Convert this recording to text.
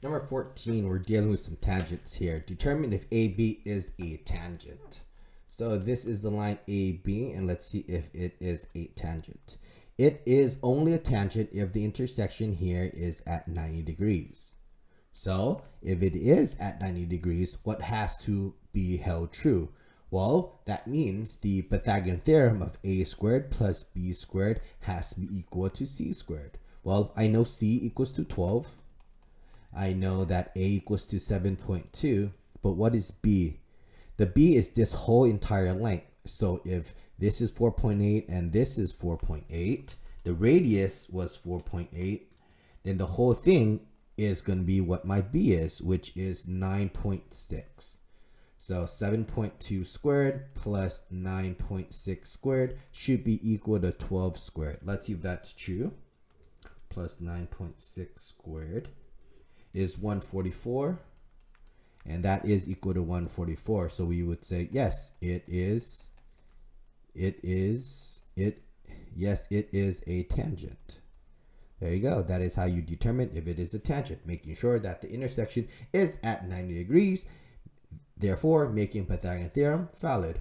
Number 14, we're dealing with some tangents here. Determine if AB is a tangent. So this is the line AB, and let's see if it is a tangent. It is only a tangent if the intersection here is at 90 degrees. So if it is at 90 degrees, what has to be held true? Well, that means the Pythagorean theorem of a squared plus b squared has to be equal to c squared. Well, I know c equals to 12. I know that a equals to 7.2, but what is b? The b is this whole entire length. So if this is 4.8 and this is 4.8, the radius was 4.8, then the whole thing is going to be what my b is, which is 9.6. So 7.2 squared plus 9.6 squared should be equal to 12 squared. Let's see if that's true. Plus 9.6 squared is 144, and that is equal to 144. So we would say yes, it is a tangent. There you go. That is how you determine if it is a tangent, making sure that the intersection is at 90 degrees, therefore making Pythagorean theorem valid.